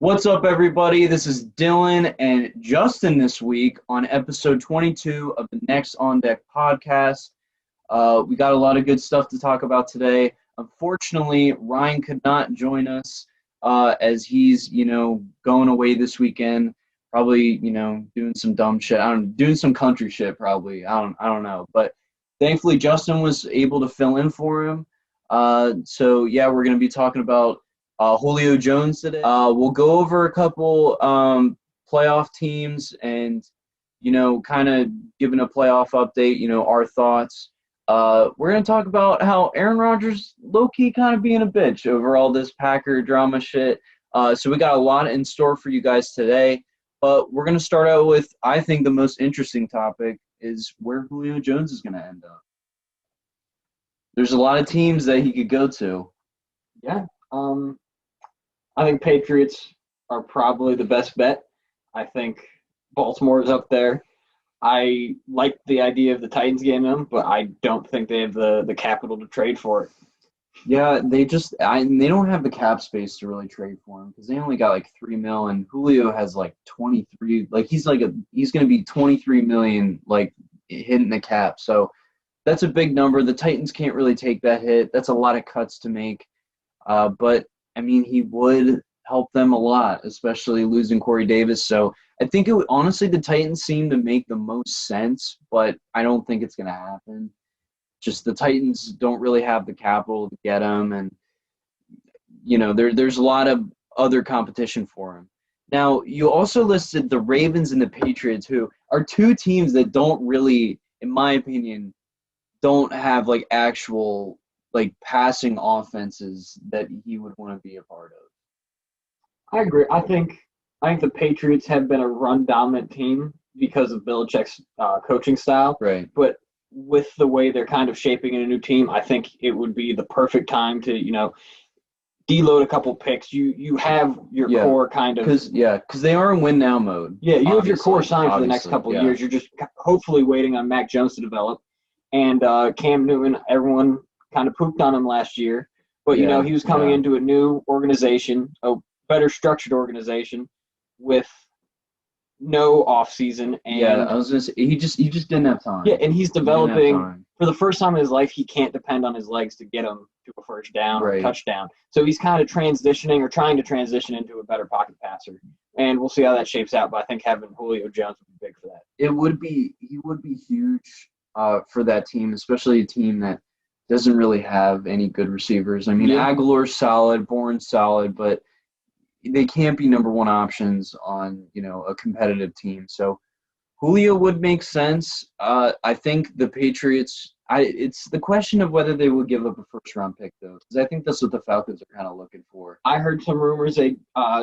What's up, everybody? This is Dylan and Justin this week on episode 22 of the Next On Deck podcast. We got a lot of good stuff to talk about today. Unfortunately, Ryan could not join us as he's, going away this weekend. Probably, doing some dumb shit. Doing some country shit probably. I don't know. But thankfully, Justin was able to fill in for him. So yeah, we're going to be talking about Julio Jones today. We'll go over a couple playoff teams and, kind of giving a playoff update, our thoughts. We're going to talk about how Aaron Rodgers low-key kind of being a bitch over all this Packer drama shit. So we got a lot in store for you guys today. But we're going to start out with, I think, the most interesting topic is where Julio Jones is going to end up. There's a lot of teams that he could go to. Yeah. I think Patriots are probably the best bet. I think Baltimore is up there. I like the idea of the Titans getting them, but I don't think they have the capital to trade for it. Yeah, they don't have the cap space to really trade for him because they only got like $3 million, and Julio has like 23. Like he's going to be 23 million like hitting the cap. So that's a big number. The Titans can't really take that hit. That's a lot of cuts to make. But I mean, he would help them a lot, especially losing Corey Davis. So I think honestly, the Titans seem to make the most sense, but I don't think it's going to happen. Just the Titans don't really have the capital to get him, and there's a lot of other competition for him. Now, you also listed the Ravens and the Patriots, who are two teams that don't really, in my opinion, don't have like actual like passing offenses that he would want to be a part of. I agree. I think the Patriots have been a run-dominant team because of Belichick's coaching style. Right. But with the way they're kind of shaping in a new team, I think it would be the perfect time to, deload a couple picks. You have your core kind of because they are in win now mode. Yeah, you have your core signed for the next couple of years. You're just hopefully waiting on Mac Jones to develop. And Cam Newton, everyone kind of pooped on him last year, but he was coming into a new organization, a better structured organization with no off season. And I was gonna say he just didn't have time. Yeah, and he's developing for the first time in his life. He can't depend on his legs to get him to a first down or a touchdown. So he's kind of transitioning or trying to transition into a better pocket passer. And we'll see how that shapes out. But I think having Julio Jones would be big for that. He would be huge for that team, especially a team that doesn't really have any good receivers. I mean, Aguilar's solid, Bourne's solid, but they can't be number one options on, a competitive team. So Julio would make sense. I think the Patriots, it's the question of whether they would give up a first-round pick, though, because I think that's what the Falcons are kind of looking for. I heard some rumors they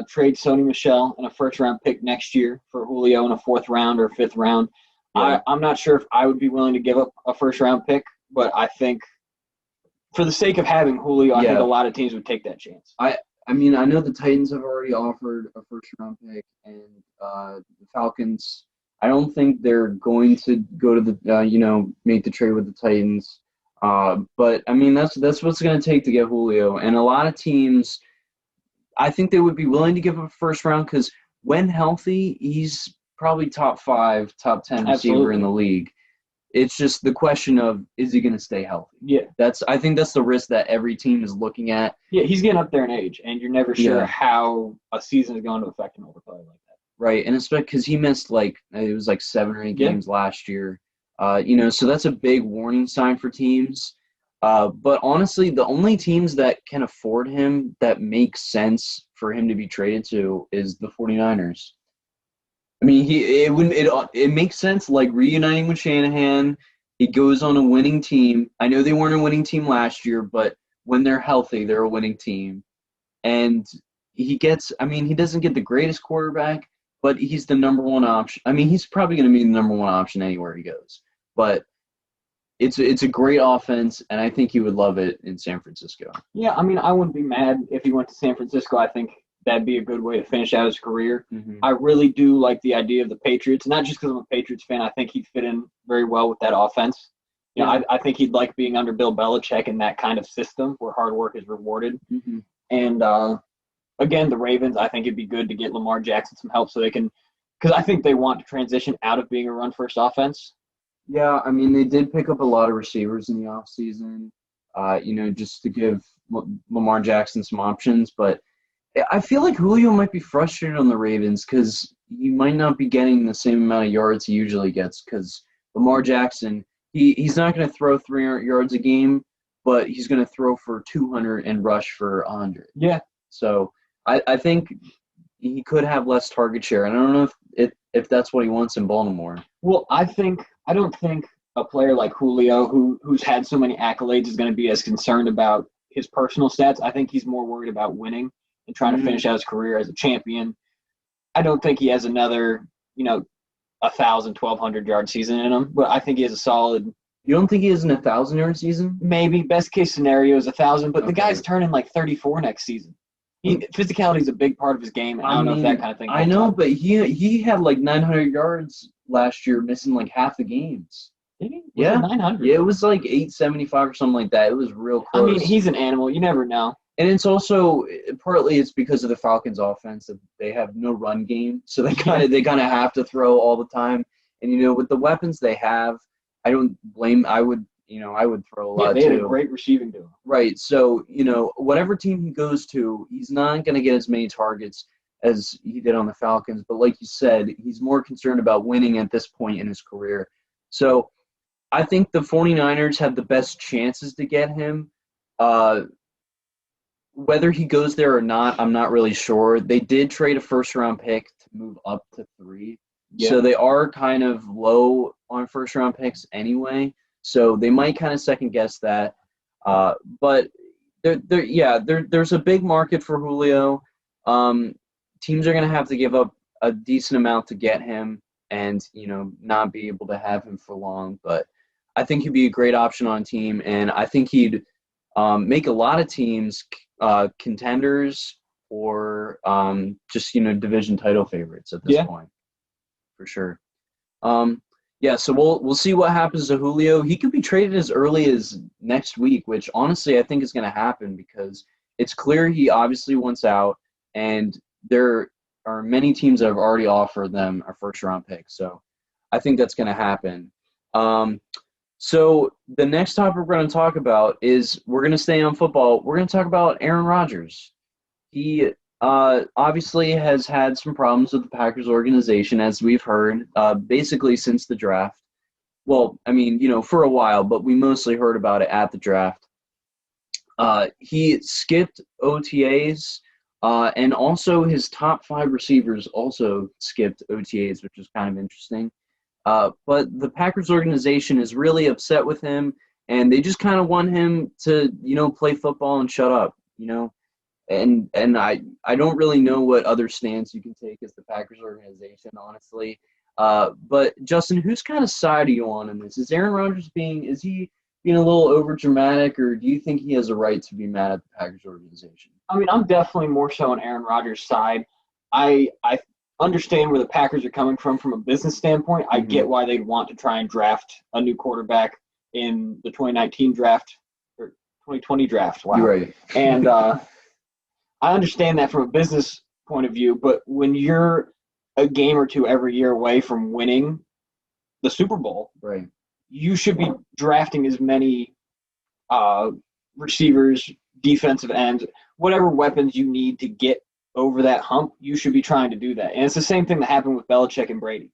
trade Sony Michel and a first-round pick next year for Julio in a fourth round or fifth round. Yeah. I'm not sure if I would be willing to give up a first-round pick, but I think for the sake of having Julio, I think a lot of teams would take that chance. I mean, I know the Titans have already offered a first-round pick, and the Falcons, I don't think they're going to go to the, make the trade with the Titans. But, I mean, that's what's going to take to get Julio. And a lot of teams, I think they would be willing to give up a first round because when healthy, he's probably top 5, top 10 receiver in the league. It's just the question of, is he going to stay healthy? Yeah. I think that's the risk that every team is looking at. Yeah, he's getting up there in age, and you're never sure how a season is going to affect him over play like that. Right, and especially because he missed, it was 7 or 8 games last year. So that's a big warning sign for teams. But honestly, the only teams that can afford him that make sense for him to be traded to is the 49ers. I mean, it makes sense, reuniting with Shanahan. He goes on a winning team. I know they weren't a winning team last year, but when they're healthy, they're a winning team. And he doesn't get the greatest quarterback, but he's the number one option. I mean, he's probably going to be the number one option anywhere he goes. But it's a great offense, and I think he would love it in San Francisco. Yeah, I mean, I wouldn't be mad if he went to San Francisco. I think that'd be a good way to finish out his career. Mm-hmm. I really do like the idea of the Patriots, not just because I'm a Patriots fan. I think he'd fit in very well with that offense. I think he'd like being under Bill Belichick in that kind of system where hard work is rewarded. Mm-hmm. And again, the Ravens, I think it'd be good to get Lamar Jackson some help so they can – because I think they want to transition out of being a run-first offense. Yeah, I mean, they did pick up a lot of receivers in the offseason, just to give Lamar Jackson some options. But I feel like Julio might be frustrated on the Ravens because he might not be getting the same amount of yards he usually gets because Lamar Jackson, he's not going to throw 300 yards a game, but he's going to throw for 200 and rush for 100. Yeah. So I think he could have less target share. And I don't know if that's what he wants in Baltimore. Well, I don't think a player like Julio, who's had so many accolades, is going to be as concerned about his personal stats. I think he's more worried about winning and trying to finish out his career as a champion. I don't think he has another, 1,000, 1,200 yard season in him, but I think he has a solid. You don't think he has an 1,000-yard season? Maybe. Best case scenario is 1,000, but the guy's turning like 34 next season. Physicality is a big part of his game, and I don't know if that kind of thing. I know, but he had like 900 yards last year, missing like half the games. Did he? Was it 900? Yeah, it was like 875 or something like that. It was real close. I mean, he's an animal. You never know. And it's also partly it's because of the Falcons' offense that they have no run game, so they kind of have to throw all the time. And with the weapons they have, I don't blame. I would throw a lot too. They had a great receiving duo. Right. So whatever team he goes to, he's not going to get as many targets as he did on the Falcons. But like you said, he's more concerned about winning at this point in his career. So I think the 49ers have the best chances to get him. Whether he goes there or not, I'm not really sure. They did trade a first-round pick to move up to 3. Yeah. So they are kind of low on first-round picks anyway. So they might kind of second-guess that. But there's a big market for Julio. Teams are going to have to give up a decent amount to get him and, not be able to have him for long. But I think he'd be a great option on a team, and I think he'd make a lot of teams contenders or just division title favorites at this point, for sure. So we'll see what happens to Julio. He could be traded as early as next week, which honestly I think is going to happen because it's clear he obviously wants out, and there are many teams that have already offered them a first-round pick. So I think that's going to happen. So the next topic we're going to talk about is we're going to stay on football. We're going to talk about Aaron Rodgers. He obviously has had some problems with the Packers organization, as we've heard, basically since the draft. Well, I mean, for a while, but we mostly heard about it at the draft. He skipped OTAs, and also his top 5 receivers also skipped OTAs, which is kind of interesting. But the Packers organization is really upset with him, and they just kind of want him to, play football and shut up, And I don't really know what other stance you can take as the Packers organization, honestly. But Justin, whose kind of side are you on in this? Is Aaron Rodgers being a little over dramatic, or do you think he has a right to be mad at the Packers organization? I mean, I'm definitely more so on Aaron Rodgers' side. I understand where the Packers are coming from a business standpoint. I get why they'd want to try and draft a new quarterback in the 2019 draft or 2020 draft. Wow. You're right. And I understand that from a business point of view, but when you're a game or two every year away from winning the Super Bowl, right, you should be drafting as many receivers, defensive ends, whatever weapons you need to get over that hump, you should be trying to do that. And it's the same thing that happened with Belichick and Brady.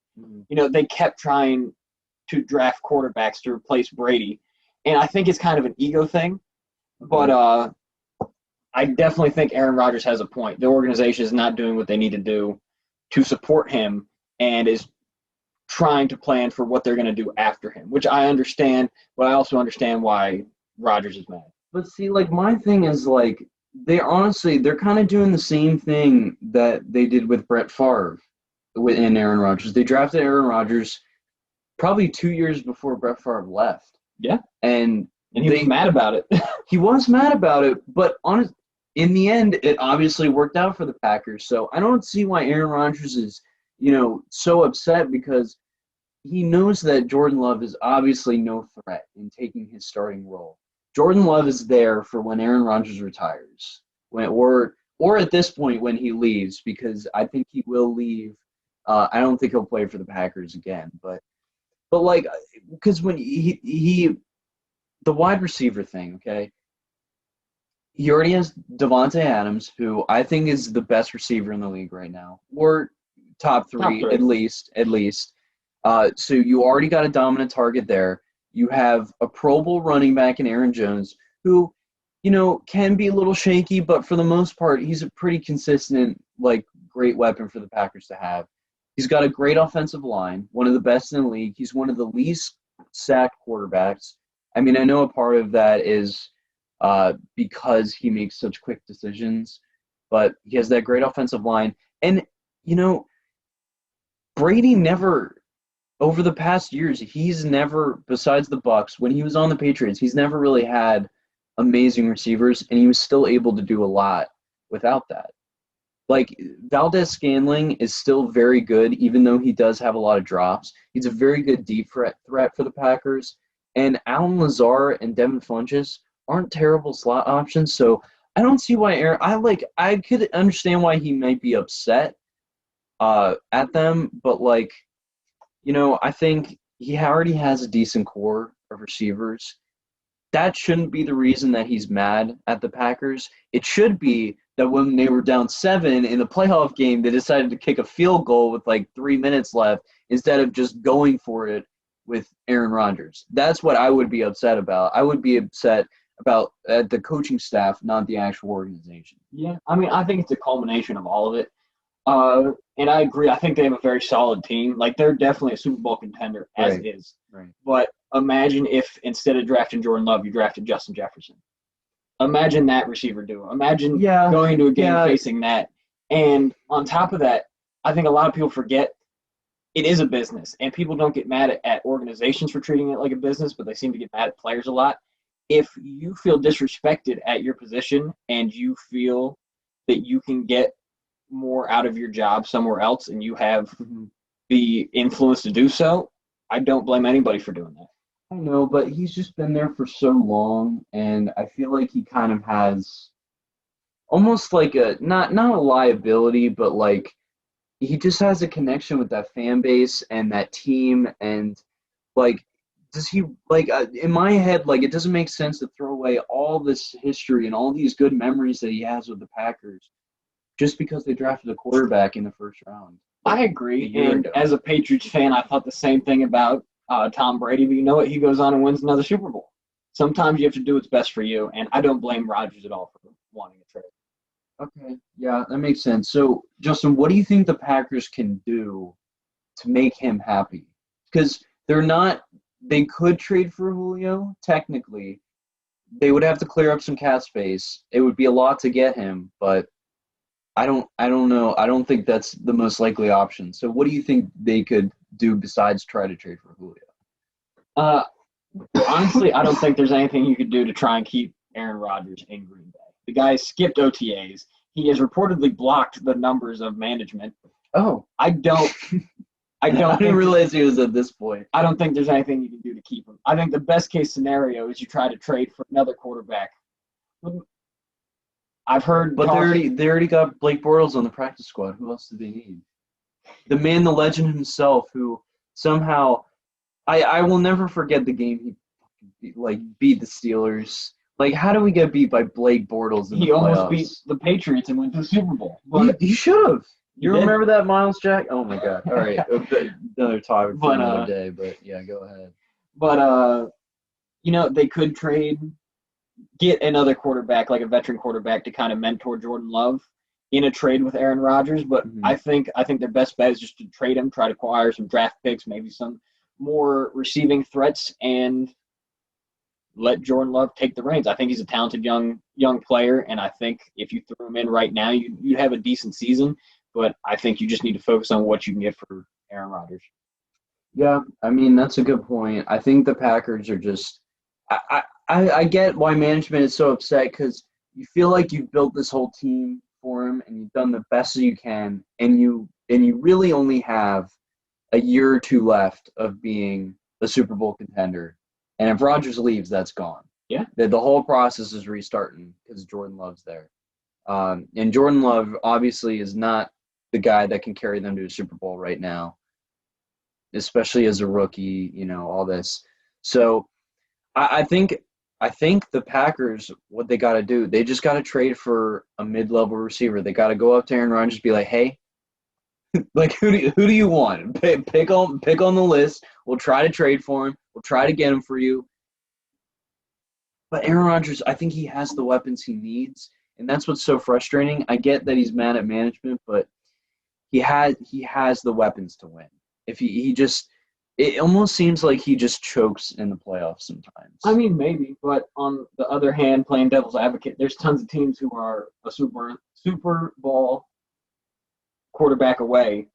They kept trying to draft quarterbacks to replace Brady. And I think it's kind of an ego thing. But I definitely think Aaron Rodgers has a point. The organization is not doing what they need to do to support him and is trying to plan for what they're going to do after him, which I understand, but I also understand why Rodgers is mad. But see, my thing is, they're kind of doing the same thing that they did with Brett Favre and Aaron Rodgers. They drafted Aaron Rodgers probably 2 years before Brett Favre left. Yeah. And he was mad about it. He was mad about it, but in the end, it obviously worked out for the Packers. So I don't see why Aaron Rodgers is, so upset, because he knows that Jordan Love is obviously no threat in taking his starting role. Jordan Love is there for when Aaron Rodgers retires, or or at this point when he leaves, because I think he will leave. I don't think he'll play for the Packers again, but like, because when he the wide receiver thing, okay, he already has Devontae Adams, who I think is the best receiver in the league right now, or top three. At least. So you already got a dominant target there. You have a Pro Bowl running back in Aaron Jones, who, can be a little shaky, but for the most part, he's a pretty consistent, great weapon for the Packers to have. He's got a great offensive line, one of the best in the league. He's one of the least sacked quarterbacks. I mean, I know a part of that is because he makes such quick decisions, but he has that great offensive line. And, Brady never, over the past years, he's never, besides the Bucs, when he was on the Patriots, he's never really had amazing receivers, and he was still able to do a lot without that. Valdez-Scantling is still very good, even though he does have a lot of drops. He's a very good deep threat for the Packers. And Allen Lazard and Devin Funchess aren't terrible slot options, so I don't see why Aaron. I could understand why he might be upset at them, but I think he already has a decent core of receivers. That shouldn't be the reason that he's mad at the Packers. It should be that when they were down 7 in the playoff game, they decided to kick a field goal with 3 minutes left instead of just going for it with Aaron Rodgers. That's what I would be upset about. I would be upset about the coaching staff, not the actual organization. Yeah, I mean, I think it's a culmination of all of it. And I agree. I think they have a very solid team. They're definitely a Super Bowl contender as is. Right. But imagine if instead of drafting Jordan Love, you drafted Justin Jefferson. Imagine that receiver duo. Imagine going into a game facing that. And on top of that, I think a lot of people forget it is a business. And people don't get mad at organizations for treating it like a business, but they seem to get mad at players a lot. If you feel disrespected at your position and you feel that you can get more out of your job somewhere else and you have the influence to do so, I don't blame anybody for doing that. I know, but he's just been there for so long, and I feel like he kind of has almost like a not a liability, but he just has a connection with that fan base and that team, and does he in my head, it doesn't make sense to throw away all this history and all these good memories that he has with the Packers just because they drafted a quarterback in the first round. I agree, and as a Patriots fan, I thought the same thing about Tom Brady, but you know what? He goes on and wins another Super Bowl. Sometimes you have to do what's best for you, and I don't blame Rodgers at all for wanting a trade. Okay, yeah, that makes sense. So, Justin, what do you think the Packers can do to make him happy? Because they could trade for Julio, technically. They would have to clear up some cap space. It would be a lot to get him, but I don't know. I don't think that's the most likely option. So what do you think they could do besides try to trade for Julio? Honestly, I don't think there's anything you could do to try and keep Aaron Rodgers in Green Bay. The guy skipped OTAs. He has reportedly blocked the numbers of management. Oh. I didn't realize he was at this point. I don't think there's anything you can do to keep him. I think the best case scenario is you try to trade for another quarterback. I've heard, but they already got Blake Bortles on the practice squad. Who else do they need? The man, the legend himself, who somehow I will never forget the game he beat the Steelers. How do we get beat by Blake Bortles in the playoffs? He almost beat the Patriots and went to the Super Bowl. He should have. You remember that, Miles Jack? Oh my God! All right, another topic for another day. But yeah, go ahead. But they could get another quarterback, like a veteran quarterback, to kind of mentor Jordan Love in a trade with Aaron Rodgers. But I think their best bet is just to trade him, try to acquire some draft picks, maybe some more receiving threats, and let Jordan Love take the reins. I think he's a talented young player, and I think if you threw him in right now, you'd have a decent season. But I think you just need to focus on what you can get for Aaron Rodgers. Yeah, I mean, that's a good point. I think the Packers are just I get why management is so upset, because you feel like you've built this whole team for him and you've done the best that you can, and you really only have a year or two left of being the Super Bowl contender. And if Rodgers leaves, that's gone. Yeah. The whole process is restarting because Jordan Love's there. And Jordan Love obviously is not the guy that can carry them to a Super Bowl right now, especially as a rookie, all this. So I think the Packers, what they got to do, they just got to trade for a mid-level receiver. They got to go up to Aaron Rodgers and be like, hey, like who do you want? Pick on the list. We'll try to trade for him. We'll try to get him for you. But Aaron Rodgers, I think he has the weapons he needs, and that's what's so frustrating. I get that he's mad at management, but he has the weapons to win. If he just, it almost seems like he just chokes in the playoffs sometimes. I mean, maybe, but on the other hand, playing devil's advocate, there's tons of teams who are a Super Bowl quarterback away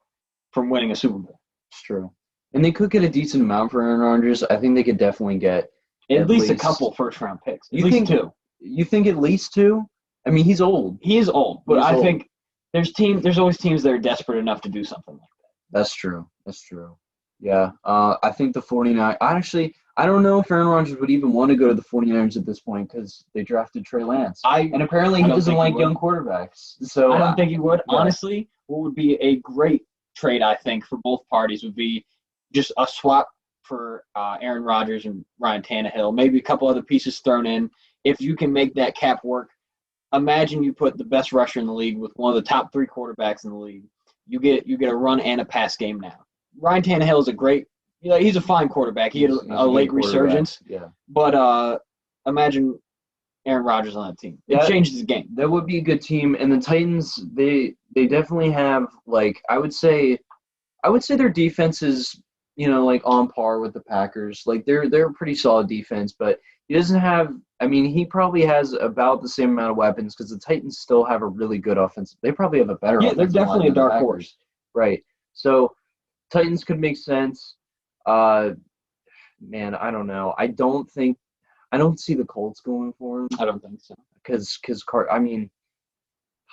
from winning a Super Bowl. It's true. And they could get a decent amount for Aaron Rodgers. I think they could definitely get at least a couple first-round picks. At least two. You think at least two? I mean, he's old. He is old, but I think there's always teams that are desperate enough to do something like that. That's true. Yeah. I think the 49ers – I don't know if Aaron Rodgers would even want to go to the 49ers at this point because they drafted Trey Lance. And apparently he doesn't like young quarterbacks. So I don't think he would. Yeah. Honestly, what would be a great trade, I think, for both parties would be just a swap for Aaron Rodgers and Ryan Tannehill, maybe a couple other pieces thrown in. If you can make that cap work, imagine you put the best rusher in the league with one of the top 3 quarterbacks in the league. You get a run and a pass game now. Ryan Tannehill is he's a fine quarterback. He had a late resurgence. Yeah. But imagine Aaron Rodgers on that team. It changes the game. That would be a good team. And the Titans, they definitely have, I would say their defense is, on par with the Packers. They're a pretty solid defense, but he doesn't have – he probably has about the same amount of weapons because the Titans still have a really good offense. They probably have a better offense. Yeah, they're definitely a dark horse. Right. So Titans could make sense. Man, I don't know. I don't see the Colts going for him. I don't think so. Because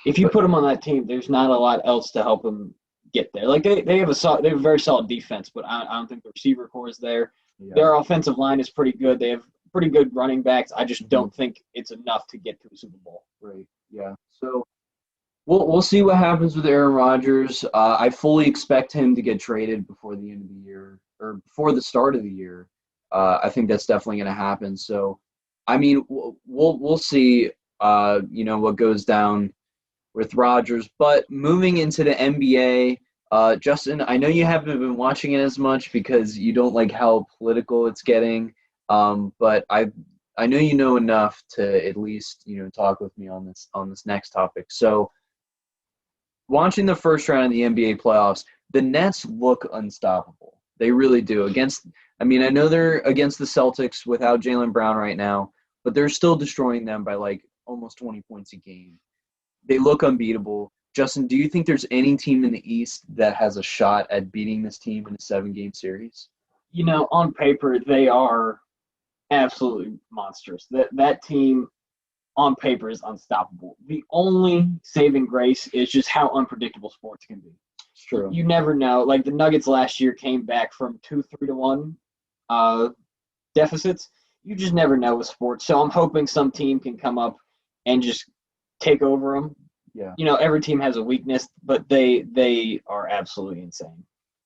if you put him on that team, there's not a lot else to help him get there. They have a very solid defense, but I don't think the receiver core is there. Yeah. Their offensive line is pretty good. They have pretty good running backs. I just don't think it's enough to get to a Super Bowl. Right. Yeah. So we'll see what happens with Aaron Rodgers. I fully expect him to get traded before the end of the year or before the start of the year. I think that's definitely going to happen. So, we'll see. What goes down with Rodgers. But moving into the NBA, Justin, I know you haven't been watching it as much because you don't like how political it's getting. But I know you know enough to at least talk with me on this next topic. So, watching the first round of the NBA playoffs, the Nets look unstoppable. They really do. I know they're against the Celtics without Jaylen Brown right now, but they're still destroying them by almost 20 points a game. They look unbeatable. Justin, do you think there's any team in the East that has a shot at beating this team in a 7-game series? On paper, they are absolutely monstrous. That team on paper is unstoppable. The only saving grace is just how unpredictable sports can be. It's true. You never know. The Nuggets last year came back from 2 3-1 deficits. You just never know with sports. So I'm hoping some team can come up and just take over them. Yeah. Every team has a weakness, but they are absolutely insane.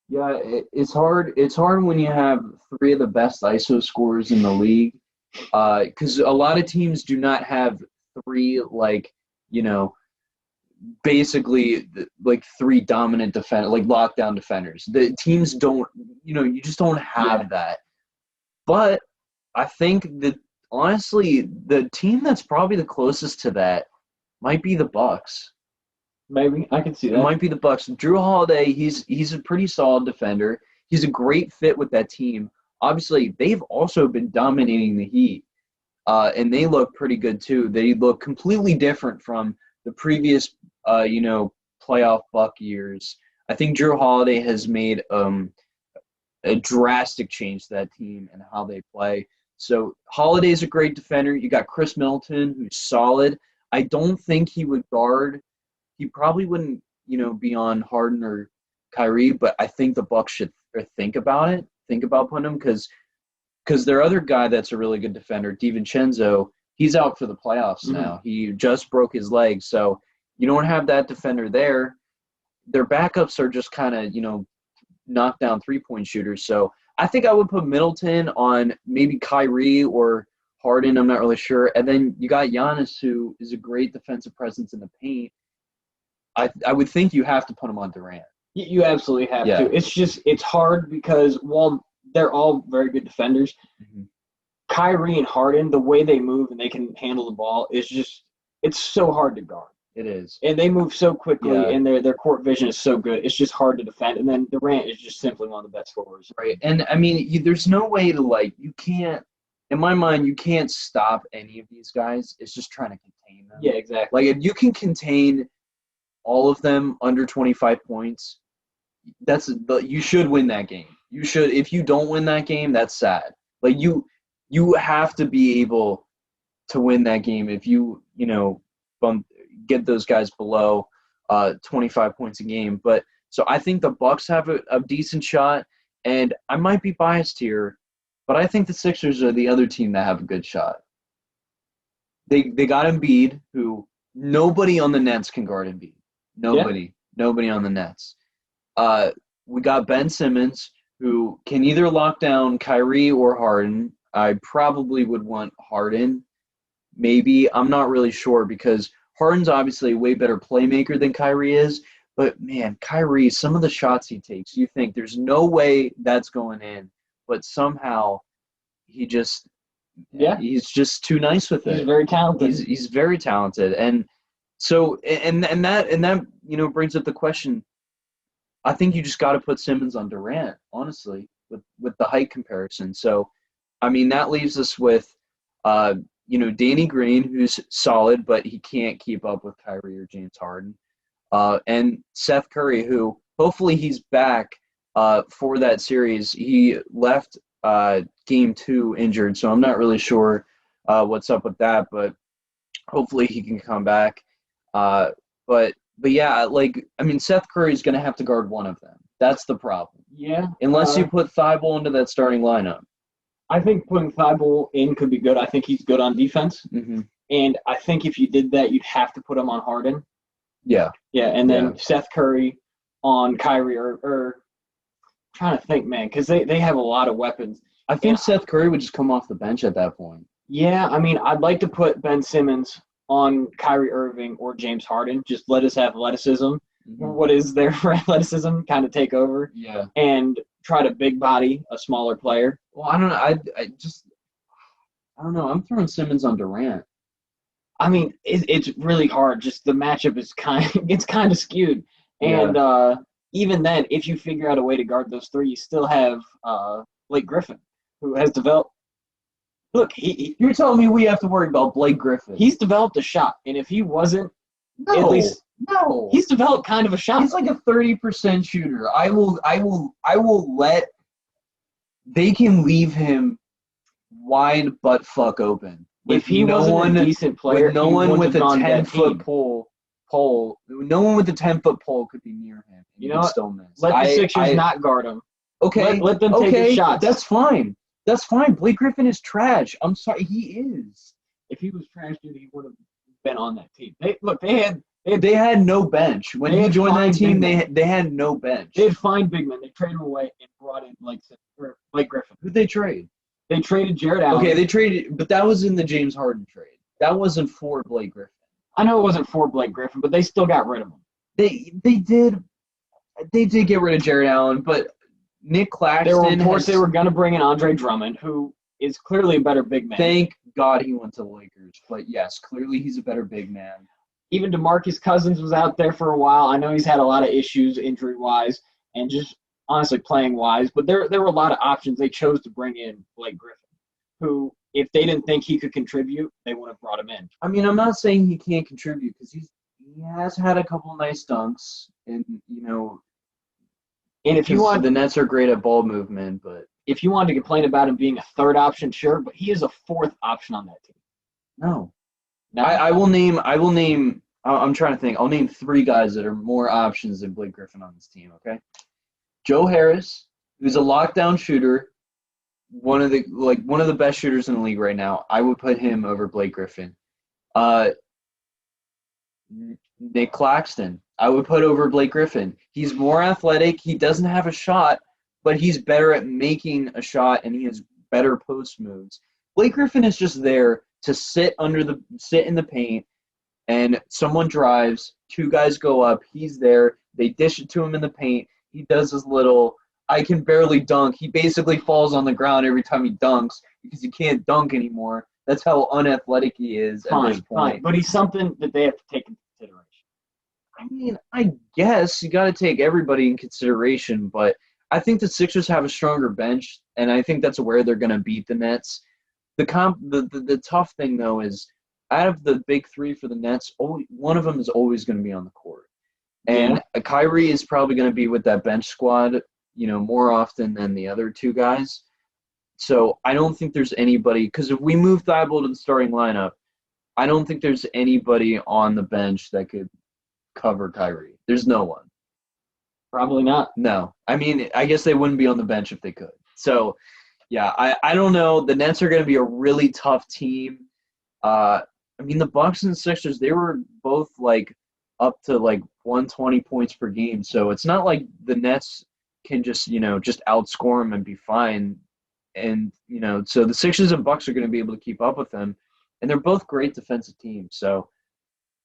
Yeah, it's hard. It's hard when you have 3 of the best ISO scorers in the league, because a lot of teams do not have 3 basically 3 dominant lockdown defenders. The teams don't. You just don't have that. But I think that honestly, the team that's probably the closest to that might be the Bucks. Maybe I can see that. It might be the Bucks. Drew Holiday, he's a pretty solid defender. He's a great fit with that team. Obviously, they've also been dominating the Heat, and they look pretty good too. They look completely different from the previous, playoff Buck years. I think Drew Holiday has made a drastic change to that team and how they play. So Holiday's a great defender. You got Chris Middleton, who's solid. I don't think he would guard. He probably wouldn't, be on Harden or Kyrie, but I think the Bucks should think about it. Think about putting him because their other guy that's a really good defender, DiVincenzo, he's out for the playoffs now. He just broke his leg, so you don't have that defender there. Their backups are just kind of, knock down three-point shooters. So I think I would put Middleton on maybe Kyrie or Harden. I'm not really sure. And then you got Giannis, who is a great defensive presence in the paint. I would think you have to put him on Durant. You absolutely have to. It's hard because while they're all very good defenders, Kyrie and Harden, the way they move and they can handle the ball it's so hard to guard. It is. And they move so quickly, and their court vision is so good. It's just hard to defend. And then Durant is just simply one of the best scorers. Right. And, I mean, there's no way to, you can't – in my mind, you can't stop any of these guys. It's just trying to contain them. Yeah, exactly. If you can contain all of them under 25 points, you should win that game. You should. If you don't win that game, that's sad. You have to be able to win that game if you, get those guys below 25 points a game. But so I think the Bucks have a decent shot, and I might be biased here, but I think the Sixers are the other team that have a good shot. They got Embiid, who nobody on the Nets can guard Embiid. Nobody on the Nets. We got Ben Simmons, who can either lock down Kyrie or Harden. I probably would want Harden. Maybe. I'm not really sure because Harden's obviously a way better playmaker than Kyrie is. But, man, Kyrie, some of the shots he takes, you think there's no way that's going in. But somehow he just he's just too nice with it. He's very talented. He's very talented. And so and that brings up the question. I think you just got to put Simmons on Durant, honestly, with the height comparison. So, I mean, that leaves us with Danny Green, who's solid, but he can't keep up with Kyrie or James Harden. And Seth Curry, who hopefully he's back for that series. He left game 2 injured, so I'm not really sure what's up with that, but hopefully he can come back. But yeah, Seth Curry's going to have to guard one of them. That's the problem. Yeah. Unless you put Thibault into that starting lineup. I think putting Thibault in could be good. I think he's good on defense. Mm-hmm. And I think if you did that, you'd have to put him on Harden. Yeah. Yeah, and then Seth Curry on Kyrie or I'm trying to think, man, because they have a lot of weapons. I think Seth Curry would just come off the bench at that point. Yeah, I mean, I'd like to put Ben Simmons on Kyrie Irving or James Harden. Just let us have athleticism. Mm-hmm. What is there for athleticism? Kind of take over. Yeah. And try to big body a smaller player. Well, I don't know. I don't know. I'm throwing Simmons on Durant. I mean, it's really hard. Just the matchup is kind of skewed. And even then, if you figure out a way to guard those three, you still have Blake Griffin, who has developed. Look, you're telling me we have to worry about Blake Griffin? He's developed a shot, and if he wasn't, at least he's developed kind of a shot. He's like a 30% shooter. I will let. They can leave him wide butt fuck open. If he wasn't a decent player, with no one with a 10-foot pole, no one with a 10-foot pole could be near him. You know what? Still miss. Let the Sixers not guard him. Okay, let them take his shots. That's fine. That's fine. Blake Griffin is trash. I'm sorry, he is. If he was trash, dude, he would have been on that team. They had no bench when he joined that team. They had no bench. They had fine big men. They traded him away and brought in Blake Griffin. Who'd they trade? They traded Jared Allen. Okay, they traded, but that was in the James Harden trade. That wasn't for Blake Griffin. I know it wasn't for Blake Griffin, but they still got rid of him. They did get rid of Jared Allen, but Nick Claxton. There were reports they were going to bring in Andre Drummond, who is clearly a better big man. Thank God he went to the Lakers. But yes, clearly he's a better big man. Even DeMarcus Cousins was out there for a while. I know he's had a lot of issues injury-wise and just honestly playing-wise. But there were a lot of options. They chose to bring in Blake Griffin, who, if they didn't think he could contribute, they would have brought him in. I mean, I'm not saying he can't contribute because he has had a couple nice dunks. And, and if you want, the Nets are great at ball movement, but if you wanted to complain about him being a third option, sure, but he is a fourth option on that team. No. I will name. I'm trying to think. I'll name 3 guys that are more options than Blake Griffin on this team. Okay, Joe Harris, who's a lockdown shooter, one of the best shooters in the league right now. I would put him over Blake Griffin. Nick Claxton. I would put over Blake Griffin. He's more athletic. He doesn't have a shot, but he's better at making a shot, and he has better post moves. Blake Griffin is just there to sit in the paint, and someone drives, two guys go up, he's there, they dish it to him in the paint, he does his little, I can barely dunk. He basically falls on the ground every time he dunks because he can't dunk anymore. That's how unathletic he is at this point. Fine. But he's something that they have to take into consideration. I mean, I guess you got to take everybody in consideration, but I think the Sixers have a stronger bench, and I think that's where they're going to beat the Nets. The tough thing, though, is out of the big three for the Nets, one of them is always going to be on the court. And Kyrie is probably going to be with that bench squad, more often than the other two guys. So I don't think there's anybody – because if we move Thibault to the starting lineup, I don't think there's anybody on the bench that could cover Kyrie. There's no one. Probably not. No. I mean, I guess they wouldn't be on the bench if they could. So, yeah, I don't know. The Nets are going to be a really tough team. I mean, the Bucks and Sixers, they were both, up to, 120 points per game. So it's not like the Nets can just outscore them and be fine. And, so the Sixers and Bucks are going to be able to keep up with them. And they're both great defensive teams. So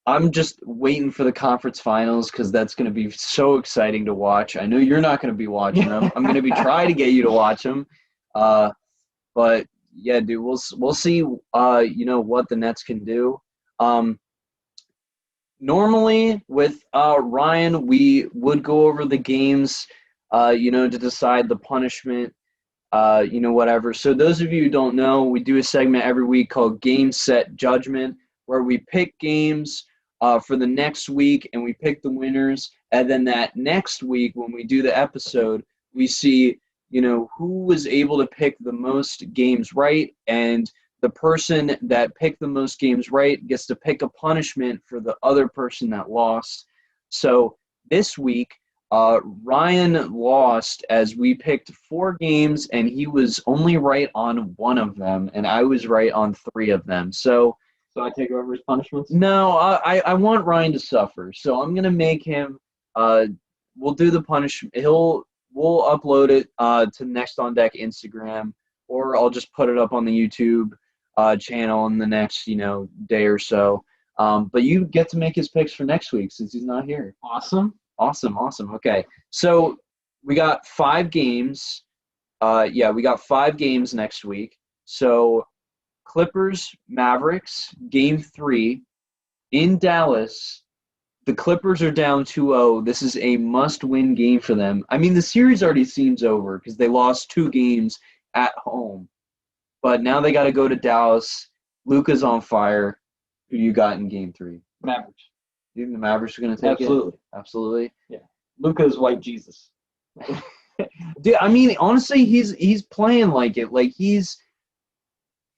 I'm just waiting for the conference finals because that's going to be so exciting to watch. I know you're not going to be watching them. I'm going to be trying to get you to watch them. But, yeah, dude, we'll see, what the Nets can do. Normally with Ryan, we would go over the games, to decide the punishment, whatever. So those of you who don't know, we do a segment every week called Game Set Judgment, where we pick games for the next week and we pick the winners. And then that next week when we do the episode, we see, who was able to pick the most games right, and the person that picked the most games right gets to pick a punishment for the other person that lost. So this week, Ryan lost as we picked 4 games, and he was only right on 1 of them, and I was right on 3 of them. So I take over his punishments? No, I want Ryan to suffer. So I'm going to make him we'll do the punishment. We'll upload it to Next on Deck Instagram, or I'll just put it up on the YouTube channel in the next, day or so. But you get to make his picks for next week since he's not here. Awesome. Okay. So we got 5 games. We got 5 games next week. So Clippers, Mavericks, Game 3 in Dallas. The Clippers are down 2-0. This is a must-win game for them. I mean, the series already seems over because they lost 2 games at home. But now they got to go to Dallas. Luka's on fire. Who you got in Game 3? Mavericks. You think the Mavericks are going to take it? Absolutely. Yeah. Luka's white Jesus. Dude, I mean, honestly, he's playing like it.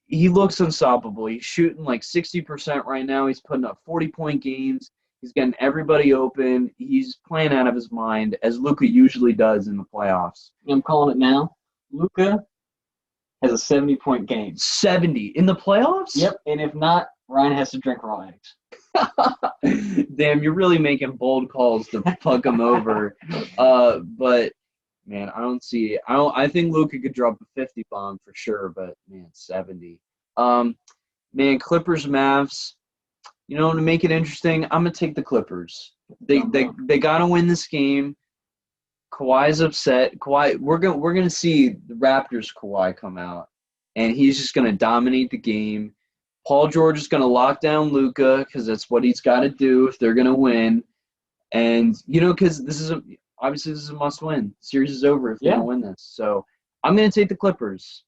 He looks unstoppable. He's shooting 60% right now. He's putting up 40-point games. He's getting everybody open. He's playing out of his mind, as Luka usually does in the playoffs. I'm calling it now. Luka has a 70-point game. 70 in the playoffs? Yep, and if not, Ryan has to drink raw eggs. Damn, you're really making bold calls to fuck him over. But man, I don't see it. I think Luka could drop a 50 bomb for sure, but man, 70. Man, Clippers, Mavs. To make it interesting, I'm gonna take the Clippers. They gotta win this game. Kawhi's upset. We're gonna see the Raptors Kawhi come out, and he's just gonna dominate the game. Paul George is gonna lock down Luka because that's what he's got to do if they're gonna win. And because this is a must-win. The series is over if they don't win this. So I'm gonna take the Clippers.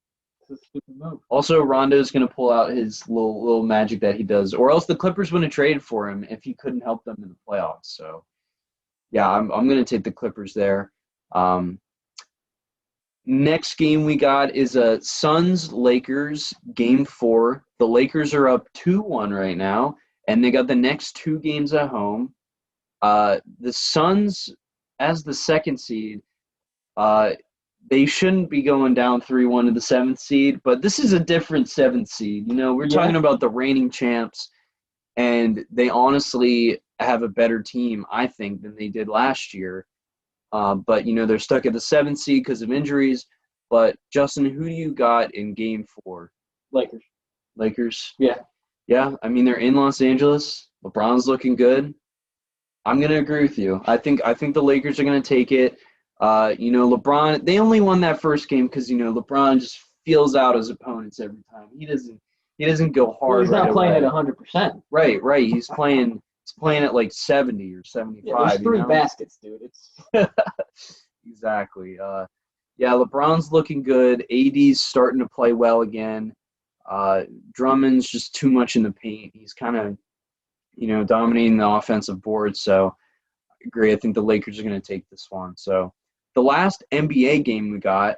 Also, Rondo's going to pull out his little magic that he does, or else the Clippers wouldn't have traded for him if he couldn't help them in the playoffs. So, yeah, I'm going to take the Clippers there. Next game we got is Suns-Lakers, Game 4. The Lakers are up 2-1 right now, and they got the next 2 games at home. The Suns, as the 2nd seed, they shouldn't be going down 3-1 to the 7th seed, but this is a different 7th seed. We're talking about the reigning champs, and they honestly have a better team, I think, than they did last year. But, they're stuck at the 7th seed because of injuries. But, Justin, who do you got in Game 4? Lakers? Yeah. Yeah, I mean, they're in Los Angeles. LeBron's looking good. I'm going to agree with you. I think the Lakers are going to take it. LeBron, they only won that first game because, LeBron just feels out his opponents every time. He doesn't go hard. Well, he's not playing at 100%. Right. He's playing at like 70 or 75. Yeah, there's 3 baskets, dude. It's exactly. LeBron's looking good. AD's starting to play well again. Drummond's just too much in the paint. He's kind of, dominating the offensive board. So I agree. I think the Lakers are going to take this one. So the last NBA game we got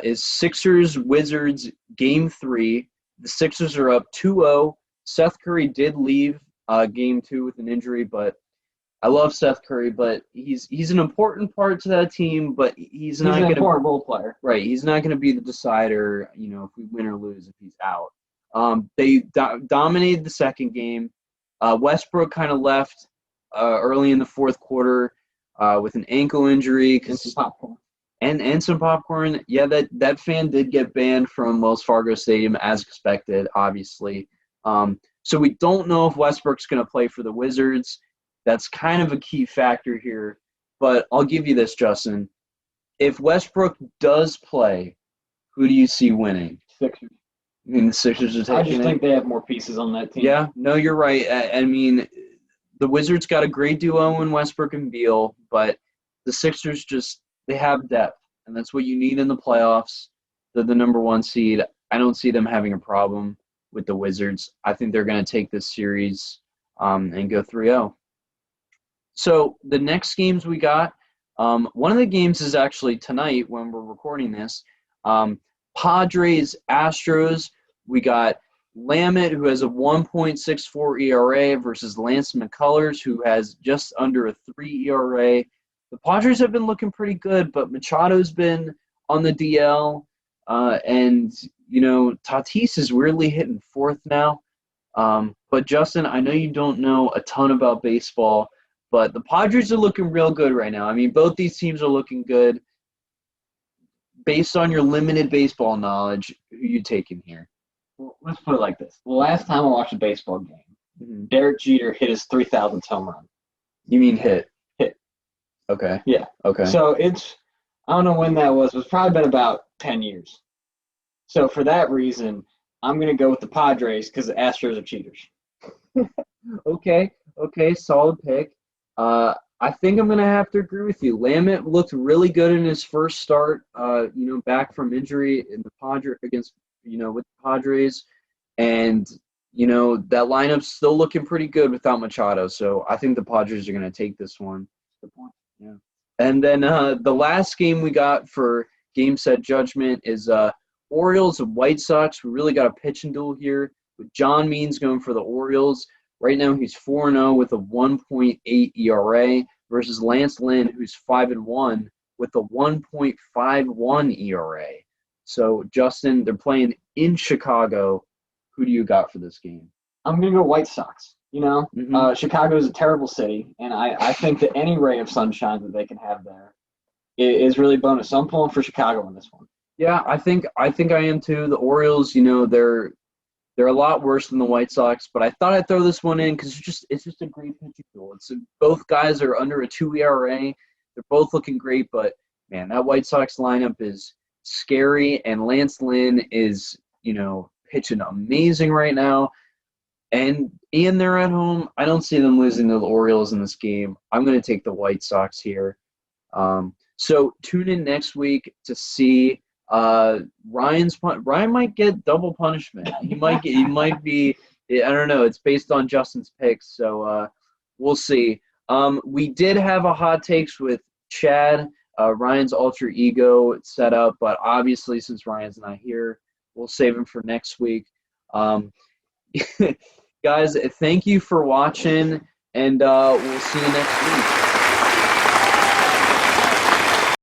is Sixers-Wizards Game 3. The Sixers are up 2-0. Seth Curry did leave Game 2 with an injury, but I love Seth Curry, but he's an important part to that team, but he's not an important role player. Right. He's not going to be the decider, if we win or lose if he's out. They dominated the second game. Westbrook kind of left early in the fourth quarter with an ankle injury. And some popcorn. And some popcorn. Yeah, that fan did get banned from Wells Fargo Stadium as expected, obviously. So we don't know if Westbrook's going to play for the Wizards. That's kind of a key factor here. But I'll give you this, Justin. If Westbrook does play, who do you see winning? Sixers. I mean, the Sixers are taking it? I just think they have more pieces on that team. Yeah, no, you're right. I mean, the Wizards got a great duo in Westbrook and Beal, but the Sixers they have depth, and that's what you need in the playoffs. They're the number 1 seed. I don't see them having a problem with the Wizards. I think they're going to take this series and go 3-0. So the next games we got, one of the games is actually tonight when we're recording this. Padres Astros. We got Lamet, who has a 1.64 ERA, versus Lance McCullers, who has just under a 3 ERA. The Padres have been looking pretty good, but Machado's been on the DL, and Tatis is weirdly hitting 4th now. But Justin, I know you don't know a ton about baseball, but the Padres are looking real good right now. I mean, both these teams are looking good. Based on your limited baseball knowledge, who are you taking here? Well, let's put it like this. The last time I watched a baseball game, Derek Jeter hit his 3,000th home run. You mean hit? Hit. Okay. Yeah. Okay. So I don't know when that was. It's probably been about 10 years. So for that reason, I'm going to go with the Padres because the Astros are cheaters. Okay, solid pick. I think I'm going to have to agree with you. Lamet looked really good in his first start, back from injury in the Padres with the Padres. And, that lineup's still looking pretty good without Machado. So I think the Padres are going to take this one. Good point. Yeah. And then the last game we got for game set judgment is Orioles of White Sox. We really got a pitching duel here with John Means going for the Orioles. Right now he's 4-0 with a 1.8 ERA versus Lance Lynn, who's 5-1 with a 1.51 ERA. So, Justin, they're playing in Chicago. Who do you got for this game? I'm going to go White Sox. Chicago is a terrible city, and I think that any ray of sunshine that they can have there is really bonus. So I'm pulling for Chicago in this one. Yeah, I think I am too. The Orioles, they're a lot worse than the White Sox, but I thought I'd throw this one in because it's just a great pitching duel. Both guys are under a 2 ERA. They're both looking great, but man, that White Sox lineup is scary, and Lance Lynn is pitching amazing right now. And they're at home. I don't see them losing to the Orioles in this game. I'm going to take the White Sox here. So tune in next week to see. Ryan might get double punishment. He might be. I don't know. It's based on Justin's picks, so we'll see. We did have a hot takes with Chad, Ryan's alter ego set up, but obviously since Ryan's not here, we'll save him for next week. Guys, thank you for watching, and we'll see you next week.